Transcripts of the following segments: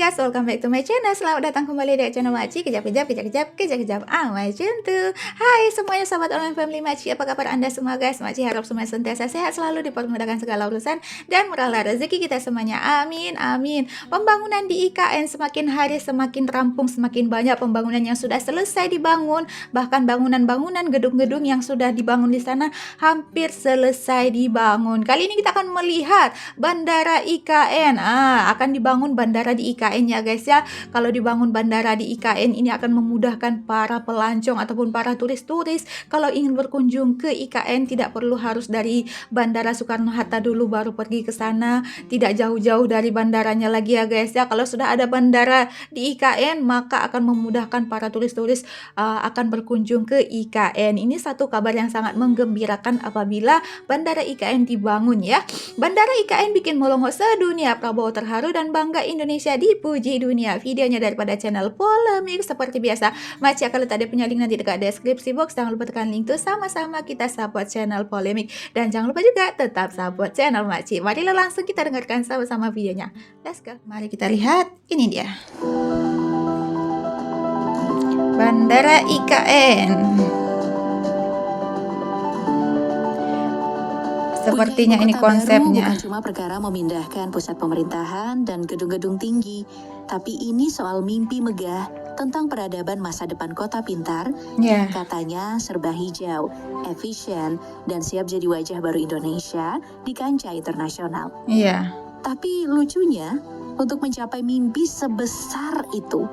guys, welcome back to my channel. Selamat datang kembali di channel Makci. Kejap macam tuh. Hai semuanya sahabat online family Makci, apa kabar anda semua guys? Makci harap semua sentiasa sehat, selalu dipermudahkan segala urusan dan murahlah rezeki kita semuanya. Amin amin. Pembangunan di IKN semakin hari semakin rampung, semakin banyak pembangunan yang sudah selesai dibangun, bahkan bangunan-bangunan gedung-gedung yang sudah dibangun di sana hampir selesai dibangun. Kali ini kita akan melihat Bandara IKN. Akan dibangun bandara di IKN ya guys ya. Kalau dibangun bandara di IKN ini akan memudahkan para pelancong ataupun para turis-turis kalau ingin berkunjung ke IKN, tidak perlu harus dari Bandara Soekarno-Hatta dulu baru pergi ke sana, tidak jauh-jauh dari bandaranya lagi ya guys ya. Kalau sudah ada bandara di IKN maka akan memudahkan para turis-turis akan berkunjung ke IKN. Ini satu kabar yang sangat menggembirakan apabila bandara IKN dibangun ya. Bandara IKN bikin melongo sedunia, Prabowo terharu dan bangga, Indonesia dipuji dunia. Videonya daripada channel Polemik. Seperti biasa, Makci akan letak dia punya link nanti dekat deskripsi box. Jangan lupa tekan link itu, sama-sama kita support channel Polemik. Dan jangan lupa juga tetap support channel Makci. Marilah langsung kita dengarkan sama-sama videonya. Let's go. Mari kita lihat, ini dia Bandara IKN. Sepertinya ini konsepnya. Bukan cuma perkara memindahkan pusat pemerintahan dan gedung-gedung tinggi, tapi ini soal mimpi megah tentang peradaban masa depan kota pintar yang katanya serba hijau, efisien, dan siap jadi wajah baru Indonesia di kancah internasional. Tapi lucunya, untuk mencapai mimpi sebesar itu,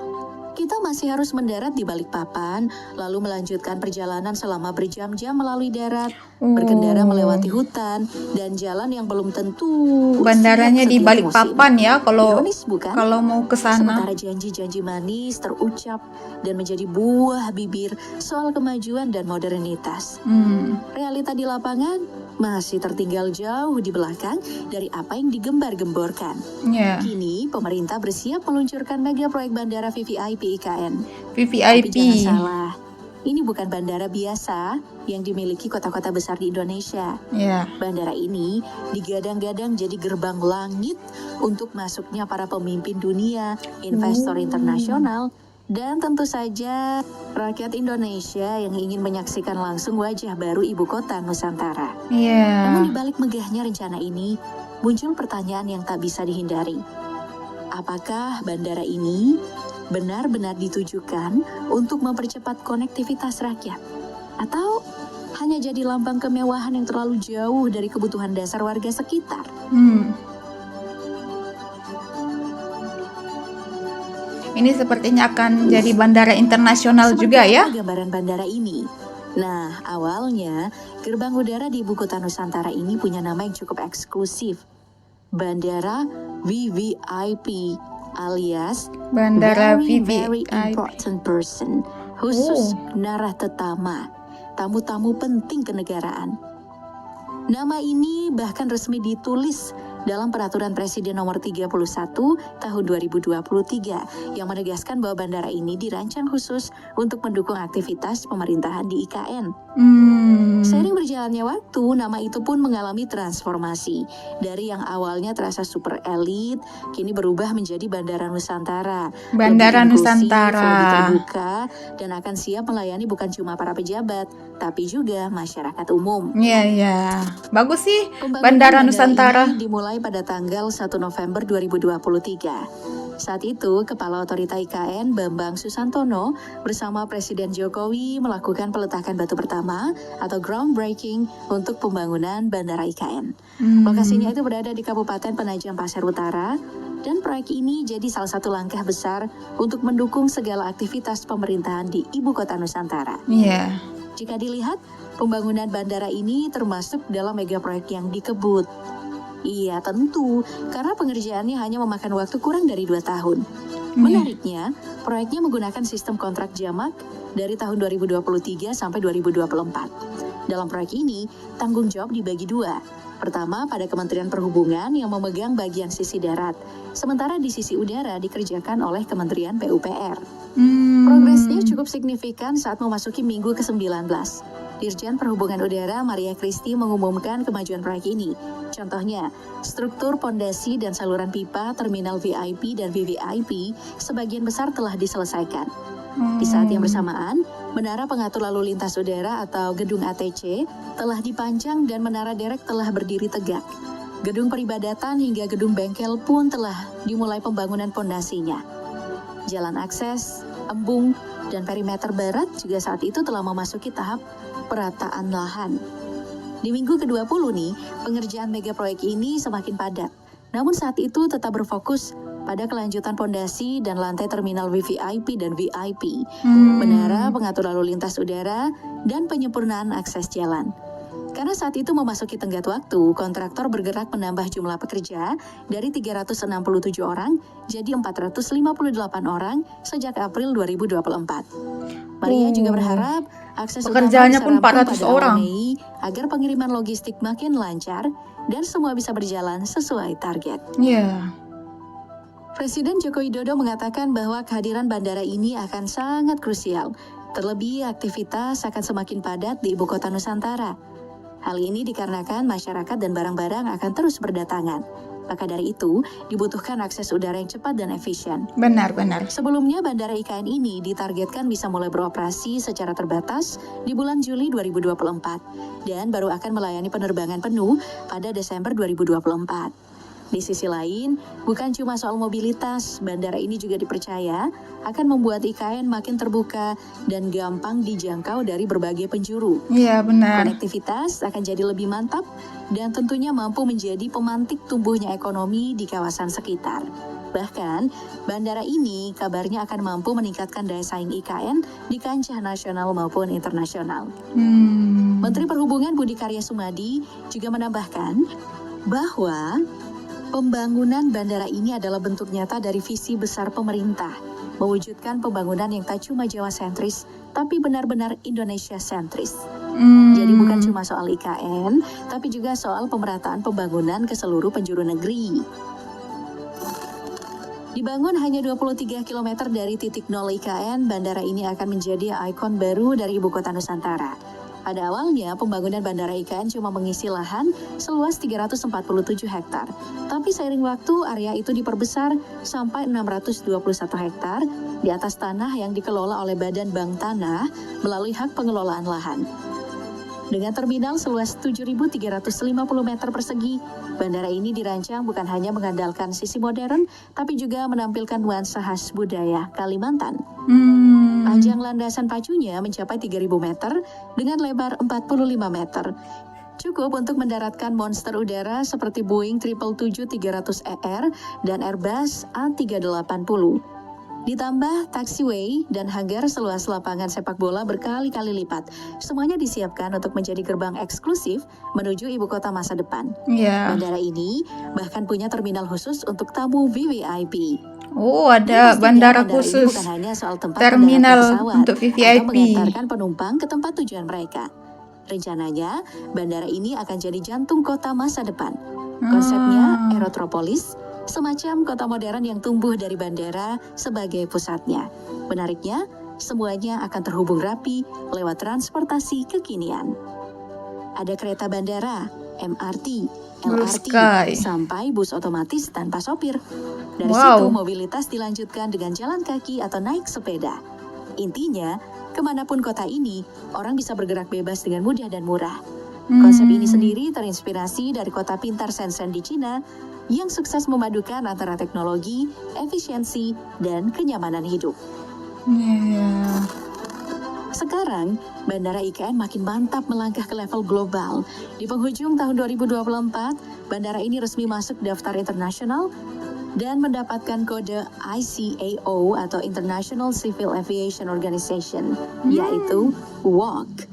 kita masih harus mendarat di Balikpapan, lalu melanjutkan perjalanan selama berjam-jam melalui darat, berkendara melewati hutan, dan jalan yang belum tentu. Bandaranya di Balikpapan ya, kalau ironis, bukan? Kalau mau ke sana. Sementara janji-janji manis terucap dan menjadi buah bibir soal kemajuan dan modernitas. Realita di lapangan masih tertinggal jauh di belakang dari apa yang digembar-gemborkan. Kini pemerintah bersiap meluncurkan mega proyek bandara VVIP IKN. Tapi jangan salah, ini bukan bandara biasa yang dimiliki kota-kota besar di Indonesia. Bandara ini digadang-gadang jadi gerbang langit untuk masuknya para pemimpin dunia, investor internasional, dan tentu saja rakyat Indonesia yang ingin menyaksikan langsung wajah baru ibu kota Nusantara. Namun di balik megahnya rencana ini, muncul pertanyaan yang tak bisa dihindari. Apakah bandara ini benar-benar ditujukan untuk mempercepat konektivitas rakyat? Atau hanya jadi lambang kemewahan yang terlalu jauh dari kebutuhan dasar warga sekitar? Ini sepertinya akan jadi bandara internasional juga ya. Gambaran bandara ini. Nah, awalnya gerbang udara di ibu kota Nusantara ini punya nama yang cukup eksklusif. Bandara VVIP alias Bandara Very VVIP. Important Person, khusus Naratatama, tamu-tamu penting kenegaraan. Nama ini bahkan resmi ditulis dalam Peraturan Presiden Nomor 31 Tahun 2023 yang menegaskan bahwa bandara ini dirancang khusus untuk mendukung aktivitas pemerintahan di IKN. Seiring berjalannya waktu, nama itu pun mengalami transformasi. Dari yang awalnya terasa super elit, kini berubah menjadi Bandara Nusantara. Bandara Lebih inklusif, Nusantara. lebih terbuka, dan akan siap melayani bukan cuma para pejabat, tapi juga masyarakat umum. Bagus sih Bandara Nusantara. ini dimulai pada tanggal 1 November 2023. Saat itu, Kepala Otorita IKN Bambang Susantono bersama Presiden Jokowi melakukan peletakan batu pertama atau groundbreaking untuk pembangunan Bandara IKN. Lokasinya itu berada di Kabupaten Penajam Pasir Utara, dan proyek ini jadi salah satu langkah besar untuk mendukung segala aktivitas pemerintahan di Ibu Kota Nusantara. Jika dilihat, pembangunan bandara ini termasuk dalam mega proyek yang dikebut. Iya tentu, karena pengerjaannya hanya memakan waktu kurang dari 2 tahun. Menariknya, proyeknya menggunakan sistem kontrak jamak dari tahun 2023 sampai 2024. Dalam proyek ini, tanggung jawab dibagi 2. Pertama, pada Kementerian Perhubungan yang memegang bagian sisi darat, sementara di sisi udara dikerjakan oleh Kementerian PUPR. Progresnya cukup signifikan saat memasuki minggu ke-19. Dirjen Perhubungan Udara Maria Christie mengumumkan kemajuan proyek ini. Contohnya, struktur pondasi dan saluran pipa terminal VIP dan VVIP sebagian besar telah diselesaikan. Di saat yang bersamaan, menara pengatur lalu lintas udara atau gedung ATC telah dipanjang dan menara derek telah berdiri tegak. Gedung peribadatan hingga gedung bengkel pun telah dimulai pembangunan pondasinya. Jalan akses, embung, dan perimeter barat juga saat itu telah memasuki tahap perataan lahan. Di minggu ke-20 nih, pengerjaan mega proyek ini semakin padat. Namun saat itu tetap berfokus pada kelanjutan pondasi dan lantai terminal VVIP dan VIP, menara pengatur lalu lintas udara, dan penyempurnaan akses jalan. Karena saat itu memasuki tenggat waktu, kontraktor bergerak menambah jumlah pekerja dari 367 orang jadi 458 orang sejak April 2024. Maria juga berharap akses Pekerjaannya pun utama 400 bisa rampung pada orang. awal Mei agar pengiriman logistik makin lancar dan semua bisa berjalan sesuai target. Iya. Presiden Joko Widodo mengatakan bahwa kehadiran bandara ini akan sangat krusial. Terlebih aktivitas akan semakin padat di ibu kota Nusantara. Hal ini dikarenakan masyarakat dan barang-barang akan terus berdatangan. Maka dari itu, dibutuhkan akses udara yang cepat dan efisien. Benar-benar. Sebelumnya, Bandara IKN ini ditargetkan bisa mulai beroperasi secara terbatas di bulan Juli 2024 dan baru akan melayani penerbangan penuh pada Desember 2024. Di sisi lain, bukan cuma soal mobilitas, bandara ini juga dipercaya akan membuat IKN makin terbuka dan gampang dijangkau dari berbagai penjuru. Iya, benar. Konektivitas akan jadi lebih mantap dan tentunya mampu menjadi pemantik tumbuhnya ekonomi di kawasan sekitar. Bahkan, bandara ini kabarnya akan mampu meningkatkan daya saing IKN di kancah nasional maupun internasional. Menteri Perhubungan Budi Karya Sumadi juga menambahkan bahwa pembangunan bandara ini adalah bentuk nyata dari visi besar pemerintah, mewujudkan pembangunan yang tak cuma Jawa sentris, tapi benar-benar Indonesia sentris. Jadi bukan cuma soal IKN, tapi juga soal pemerataan pembangunan ke seluruh penjuru negeri. Dibangun hanya 23 km dari titik nol IKN, bandara ini akan menjadi ikon baru dari ibu kota Nusantara. Pada awalnya, pembangunan Bandara IKN cuma mengisi lahan seluas 347 hektar. Tapi seiring waktu, area itu diperbesar sampai 621 hektar di atas tanah yang dikelola oleh Badan Bank Tanah melalui hak pengelolaan lahan. Dengan terminal seluas 7.350 meter persegi, bandara ini dirancang bukan hanya mengandalkan sisi modern, tapi juga menampilkan nuansa khas budaya Kalimantan. Panjang landasan pacunya mencapai 3.000 meter dengan lebar 45 meter. Cukup untuk mendaratkan monster udara seperti Boeing 777-300ER dan Airbus A380. Ditambah taxiway dan hanggar seluas lapangan sepak bola berkali-kali lipat. Semuanya disiapkan untuk menjadi gerbang eksklusif menuju ibu kota masa depan. Bandara ini bahkan punya terminal khusus untuk tamu VVIP. Oh, ada bandara khusus, bukan hanya soal tempat terminal pesawat untuk atau VVIP. mengantarkan penumpang ke tempat tujuan mereka. Rencananya, bandara ini akan jadi jantung kota masa depan. Konsepnya Aerotropolis, semacam kota modern yang tumbuh dari bandara sebagai pusatnya. Menariknya, semuanya akan terhubung rapi lewat transportasi kekinian. Ada kereta bandara, MRT, LRT, sampai bus otomatis tanpa sopir. Dari situ mobilitas dilanjutkan dengan jalan kaki atau naik sepeda. Intinya, kemanapun kota ini, orang bisa bergerak bebas dengan mudah dan murah. Konsep ini sendiri terinspirasi dari kota pintar Shenzhen di Cina yang sukses memadukan antara teknologi, efisiensi, dan kenyamanan hidup. Sekarang, Bandara IKN makin mantap melangkah ke level global. Di penghujung tahun 2024, bandara ini resmi masuk daftar internasional dan mendapatkan kode ICAO atau International Civil Aviation Organization, yaitu WOC.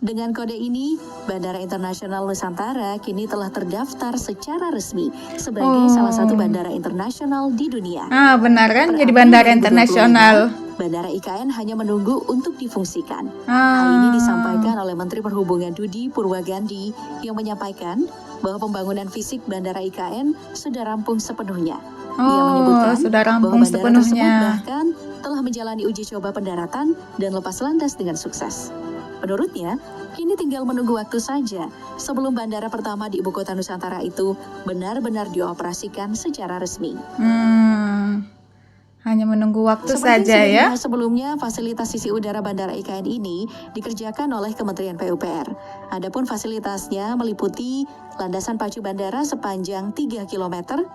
Dengan kode ini, Bandara Internasional Nusantara kini telah terdaftar secara resmi sebagai salah satu bandara internasional di dunia. Benar kan? Jadi bandara internasional. Bandara IKN hanya menunggu untuk difungsikan. Hal ini disampaikan oleh Menteri Perhubungan Budi Purwagandi yang menyampaikan bahwa pembangunan fisik Bandara IKN sudah rampung sepenuhnya. Ia menyebutkan bahwa bandara tersebut bahkan telah menjalani uji coba pendaratan dan lepas landas dengan sukses. Menurutnya, kini tinggal menunggu waktu saja sebelum bandara pertama di ibu kota Nusantara itu benar-benar dioperasikan secara resmi. Hanya menunggu waktu Seperti saja ya. Sebelumnya, fasilitas sisi udara Bandara IKN ini dikerjakan oleh Kementerian PUPR. Adapun fasilitasnya meliputi landasan pacu bandara sepanjang 3 km,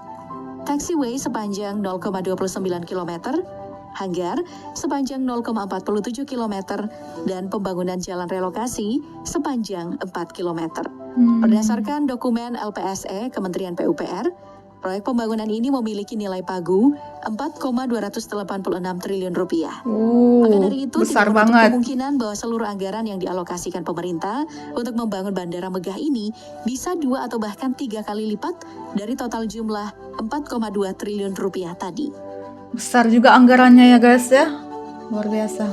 taxiway sepanjang 0,29 km, hanggar sepanjang 0,47 km, dan pembangunan jalan relokasi sepanjang 4 km. Berdasarkan dokumen LPSE Kementerian PUPR, proyek pembangunan ini memiliki nilai pagu 4,286 triliun rupiah. Maka dari itu besar tidak menutup banget kemungkinan bahwa seluruh anggaran yang dialokasikan pemerintah untuk membangun bandara megah ini bisa 2 atau bahkan 3 kali lipat dari total jumlah 4,2 triliun rupiah tadi. Besar juga anggarannya ya guys ya, luar biasa.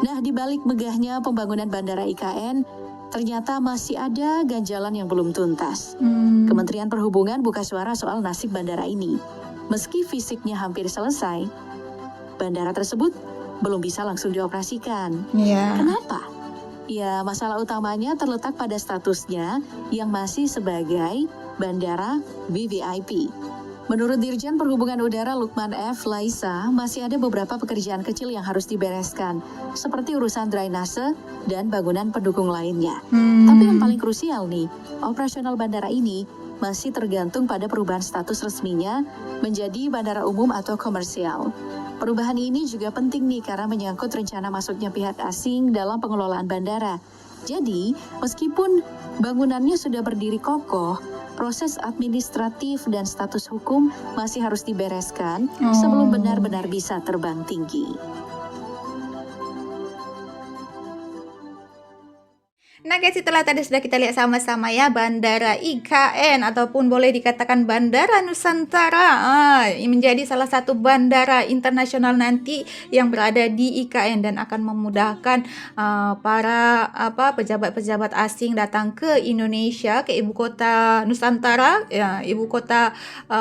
Nah, di balik megahnya pembangunan Bandara IKN, ternyata masih ada ganjalan yang belum tuntas. Kementerian Perhubungan buka suara soal nasib bandara ini. Meski fisiknya hampir selesai, bandara tersebut belum bisa langsung dioperasikan. Kenapa? Ya, masalah utamanya terletak pada statusnya yang masih sebagai bandara VVIP. Menurut Dirjen Perhubungan Udara Lukman F. Laisa, masih ada beberapa pekerjaan kecil yang harus dibereskan, seperti urusan drainase dan bangunan pendukung lainnya. Tapi yang paling krusial nih, operasional bandara ini masih tergantung pada perubahan status resminya menjadi bandara umum atau komersial. Perubahan ini juga penting nih karena menyangkut rencana masuknya pihak asing dalam pengelolaan bandara. Jadi, meskipun bangunannya sudah berdiri kokoh, proses administratif dan status hukum masih harus dibereskan sebelum benar-benar bisa terbang tinggi. Nah guys, setelah tadi sudah kita lihat sama-sama ya Bandara IKN ataupun boleh dikatakan Bandara Nusantara menjadi salah satu bandara internasional nanti yang berada di IKN dan akan memudahkan para pejabat-pejabat asing datang ke Indonesia, ke ibu kota Nusantara, ya, ibu kota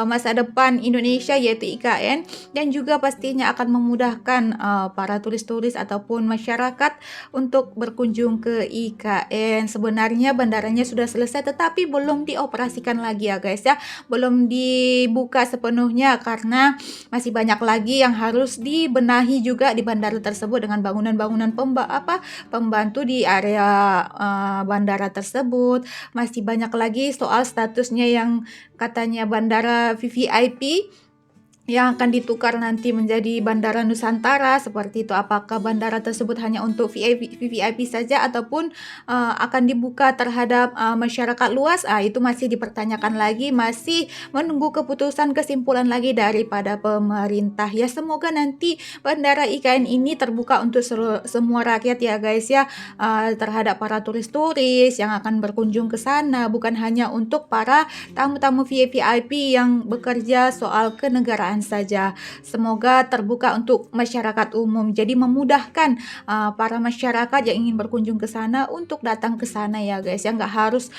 masa depan Indonesia yaitu IKN, dan juga pastinya akan memudahkan para turis-turis ataupun masyarakat untuk berkunjung ke IKN. Sebenarnya bandaranya sudah selesai tetapi belum dioperasikan lagi ya guys ya, belum dibuka sepenuhnya karena masih banyak lagi yang harus dibenahi juga di bandara tersebut dengan bangunan-bangunan pembantu di area bandara tersebut. Masih banyak lagi soal statusnya yang katanya bandara VVIP yang akan ditukar nanti menjadi Bandara Nusantara seperti itu. Apakah bandara tersebut hanya untuk VVIP saja ataupun akan dibuka terhadap masyarakat luas? Itu masih dipertanyakan lagi, masih menunggu keputusan kesimpulan lagi daripada pemerintah. Ya semoga nanti Bandara IKN ini terbuka untuk semua rakyat ya guys ya, terhadap para turis-turis yang akan berkunjung ke sana, bukan hanya untuk para tamu-tamu VVIP yang bekerja soal kenegaraan saja. Semoga terbuka untuk masyarakat umum, jadi memudahkan para masyarakat yang ingin berkunjung ke sana untuk datang ke sana ya guys ya, nggak harus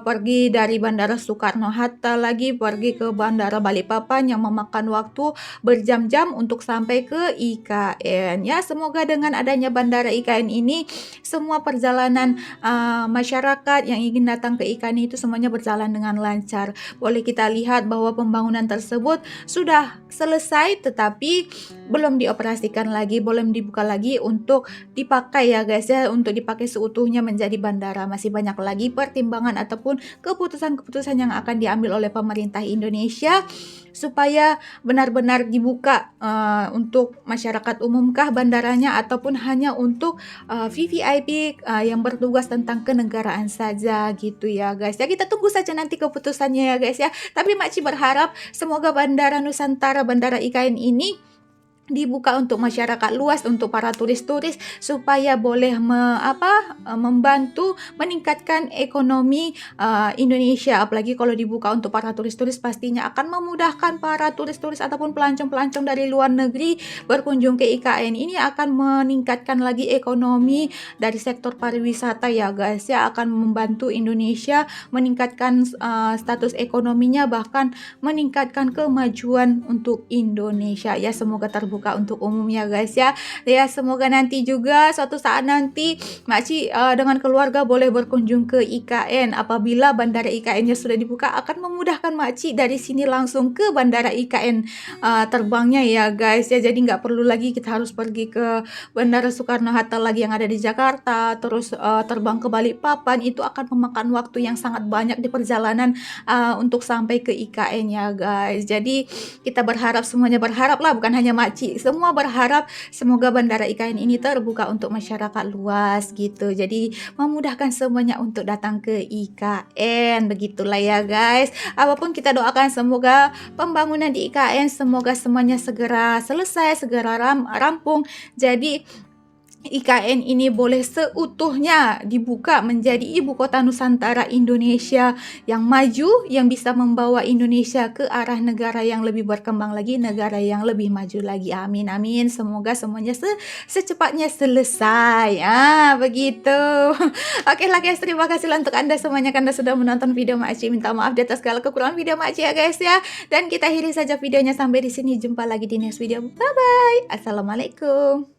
pergi dari Bandara Soekarno-Hatta lagi pergi ke Bandara Balikpapan yang memakan waktu berjam-jam untuk sampai ke IKN ya. Semoga dengan adanya Bandara IKN ini semua perjalanan masyarakat yang ingin datang ke IKN itu semuanya berjalan dengan lancar. Boleh kita lihat bahwa pembangunan tersebut sudah selesai tetapi belum dioperasikan lagi, belum dibuka lagi untuk dipakai ya guys ya, untuk dipakai seutuhnya menjadi bandara. Masih banyak lagi pertimbangan ataupun keputusan-keputusan yang akan diambil oleh pemerintah Indonesia supaya benar-benar dibuka untuk masyarakat umumkah bandaranya ataupun hanya untuk VVIP yang bertugas tentang kenegaraan saja gitu ya guys ya. Kita tunggu saja nanti keputusannya ya guys ya, tapi Makci berharap semoga Bandara Nusantara, Bandara IKN ini dibuka untuk masyarakat luas, untuk para turis-turis supaya boleh membantu meningkatkan ekonomi Indonesia. Apalagi kalau dibuka untuk para turis-turis pastinya akan memudahkan para turis-turis ataupun pelancong-pelancong dari luar negeri berkunjung ke IKN. Ini akan meningkatkan lagi ekonomi dari sektor pariwisata ya guys ya, akan membantu Indonesia meningkatkan status ekonominya, bahkan meningkatkan kemajuan untuk Indonesia ya. Semoga terbuka terbuka untuk umum ya guys ya. Ya semoga nanti juga suatu saat nanti makcik dengan keluarga boleh berkunjung ke IKN. Apabila bandara IKN-nya sudah dibuka, akan memudahkan makcik dari sini langsung ke bandara IKN terbangnya ya guys ya. Jadi nggak perlu lagi kita harus pergi ke Bandara Soekarno-Hatta lagi yang ada di Jakarta, terus terbang ke Balikpapan. Itu akan memakan waktu yang sangat banyak di perjalanan untuk sampai ke IKN ya guys. Jadi kita berharap, semuanya berharap lah, bukan hanya makcik, semua berharap semoga bandara IKN ini terbuka untuk masyarakat luas gitu. Jadi memudahkan semuanya untuk datang ke IKN, begitulah ya guys. Apapun kita doakan semoga pembangunan di IKN semoga semuanya segera selesai, segera rampung. Jadi IKN ini boleh seutuhnya dibuka menjadi ibu kota Nusantara Indonesia yang maju, yang bisa membawa Indonesia ke arah negara yang lebih berkembang lagi, negara yang lebih maju lagi. Amin, amin. Semoga semuanya secepatnya selesai. Begitu. Oke lah guys, terima kasih untuk Anda semuanya karena sudah menonton video makcik. Minta maaf di atas segala kekurangan video makcik ya guys ya. Dan kita akhiri saja videonya sampai di sini. Jumpa lagi di next video. Bye bye. Assalamualaikum.